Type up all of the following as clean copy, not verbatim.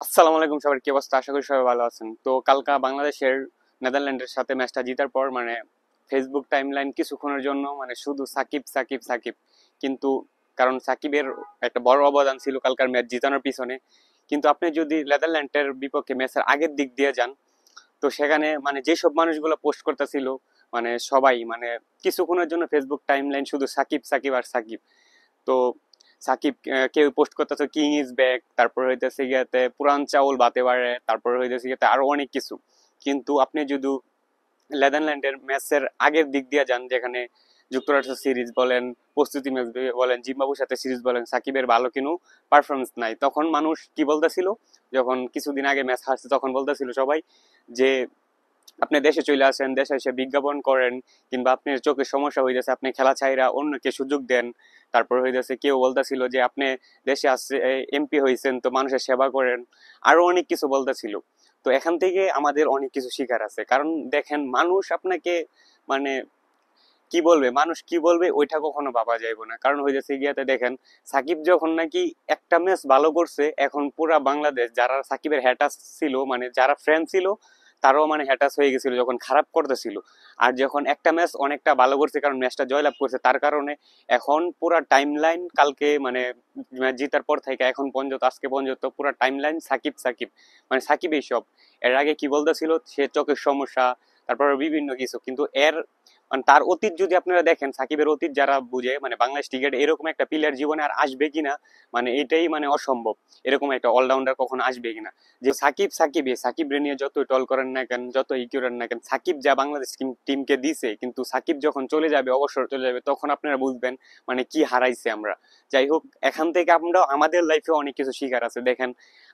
আসসালামু আলাইকুম, সবার কি অবস্থা? আশা করি সবাই ভালো আছেন। তো কালকা বাংলাদেশের নেদারল্যান্ডের সাথে ম্যাচটা জিতার পর ফেসবুক টাইমলাইন কিছুক্ষণের জন্য শুধু সাকিব সাকিব সাকিব। কিন্তু কারণ সাকিবের একটা বড় অবদান ছিল কালকার ম্যাচ জিতানোর পিছনে। কিন্তু আপনি যদি নেদারল্যান্ডের বিপক্ষে ম্যাচের আগের দিক দিয়ে যান, তো সেখানে যেসব মানুষগুলো পোস্ট করতেছিল, সবাই কিছুক্ষণের জন্য ফেসবুক টাইমলাইন শুধু সাকিব সাকিব আর সাকিব। তো সাকিব কেউ পোস্ট করতেছে কিং ইজ ব্যাক, তারপর হইতেছে গিয়াতে পুরান চাউল বাতে পারে, তারপর হইতেছে গিয়াতে আরো অনেক কিছু। কিন্তু আপনি যদি নেদারল্যান্ডের ম্যাচের আগের দিক দিয়ে যান, যেখানে যুক্তরাষ্ট্র সিরিজ বলেন, প্রস্তুতি ম্যাচ বলেন, জিম্বাবুর সাথে সিরিজ বলেন, সাকিবের ভালো কোনো পারফরমেন্স নাই। তখন মানুষ কি বলতেছিল, যখন কিছুদিন আগে ম্যাচ হারছে তখন বলতেছিল সবাই যে আপনি দেশে চলে আসেন, দেশে এসে বিজ্ঞাপন করেন, কিংবা আপনার চোখের সমস্যা হয়ে যাচ্ছে, আপনি খেলা ছাইরা অন্যকে সুযোগ দেন। তারপর হয়ে যাচ্ছে কেউ বলতেছিল যে আপনি দেশে আসছে, এমপি হয়েছেন, তো মানুষের সেবা করেন, আরো অনেক কিছু বলতেছিল। তো এখান থেকে আমাদের অনেক কিছু শিখার আছে, কারণ দেখেন মানুষ আপনাকে মানে কি বলবে, মানুষ কি বলবে ওইটা কখনো ভাবা যাইব না। কারণ হয়ে যাচ্ছে গিয়াতে দেখেন সাকিব যখন নাকি একটা ম্যাচ ভালো করছে, এখন পুরা বাংলাদেশ যারা সাকিবের হ্যাটাস ছিল, যারা ফ্রেন্ড ছিল, তারাও হ্যাটাস হয়ে গেছিল যখন খারাপ করতেছিল। আর যখন একটা ম্যাচ অনেকটা ভালো করছে, কারণ ম্যাচটা জয়লাভ করছে, তার কারণে এখন পুরা টাইম লাইন কালকে ম্যাচ জিতার পর থেকে এখন পর্যন্ত, আজকে পর্যন্ত পুরা টাইম লাইন সাকিব সাকিব, সাকিব এইসব। এর আগে কি বলতেছিল, সে চোখের সমস্যা, তারপর বিভিন্ন কিছু। কিন্তু এর তার অতীত যদি আপনারা দেখেন, সাকিবের অতীত যারা বুঝে, বাংলাদেশ ক্রিকেট এরকম একটা প্লেয়ার জীবনে আর আসবে কিনা, এটাই অসম্ভব। এরকম একটা অলরাউন্ডার কখন আসবে কিনা, যে সাকিব সাকিবে সাকিব রে নিয়ে যতই টল করেন না কেন, যতই করেন না কেন, সাকিব যা বাংলাদেশ টিমকে দিছে, কিন্তু সাকিব যখন চলে যাবে, অবসর চলে যাবে, তখন আপনারা বুঝবেন কি হারাইছে আমরা। যাই হোক, এখান থেকে আমরা আমাদের লাইফে অনেক কিছু শিখার আছে। দেখেন,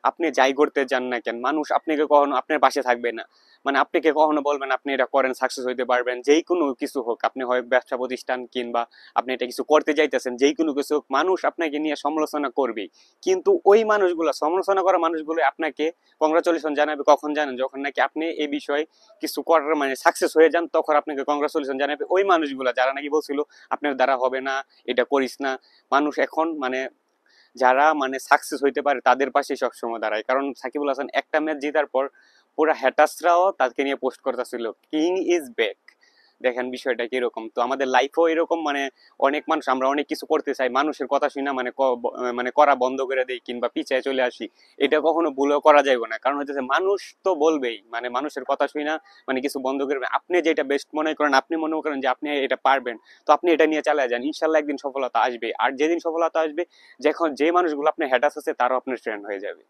আপনি যাই করতে যান না কেন, মানুষ আপনাকে কখনো আপনার পাশে থাকবে না। আপনাকে কখনো বলবেন আপনি এটা করেন সাকসেস হইতে পারবেন, যেই কোনো কিছু হোক, আপনি হয় ব্যবসা প্রতিষ্ঠান কিংবা আপনি এটা কিছু করতে যাইতেছেন, যেই কোনো কিছু হোক, মানুষ আপনাকে নিয়ে সমালোচনা করবেই। কিন্তু ওই মানুষগুলো, সমালোচনা করা মানুষগুলো আপনাকে কংগ্রাচুলেশন জানাবে কখন জানেন, যখন নাকি আপনি এই বিষয়ে কিছু করার সাকসেস হয়ে যান, তখন আপনাকে কংগ্রাচুলেশন জানাবে ওই মানুষগুলো যারা নাকি বলছিল আপনার দ্বারা হবে না, এটা করিস না। মানুষ এখন যারা সাকসেস হইতে পারে তাদের পাশে সবসময় দাঁড়ায়। কারণ সাকিবুল হাসান একটা ম্যাচ জেতার পর পুরা হ্যাটাসরাও তাকে নিয়ে পোস্ট করতেছিল কিং ইজ ব্যাক। দেখেন বিষয়টা কিরকম। তো আমাদের লাইফেও এরকম, অনেক মানুষ, আমরা অনেক কিছু করতে চাই, মানুষের কথা শুনে করা বন্ধ করে দেই কিংবা পিছায় চলে আসি। এটা কখনো ভুলও করা যাবে না, কারণ হচ্ছে মানুষ তো বলবেই, মানুষের কথা শুনে কিছু বন্ধ করবে। আপনি যেটা বেস্ট মনে করেন, আপনি মনে করেন যে আপনি এটা পারবেন, তো আপনি এটা নিয়ে চালিয়ে যান, ইনশাল্লাহ একদিন সফলতা আসবে। আর যেদিন সফলতা আসবে, যখন যে মানুষগুলো আপনার হ্যাটাস আছে তারাও আপনার ফ্রেন্ড হয়ে যাবে।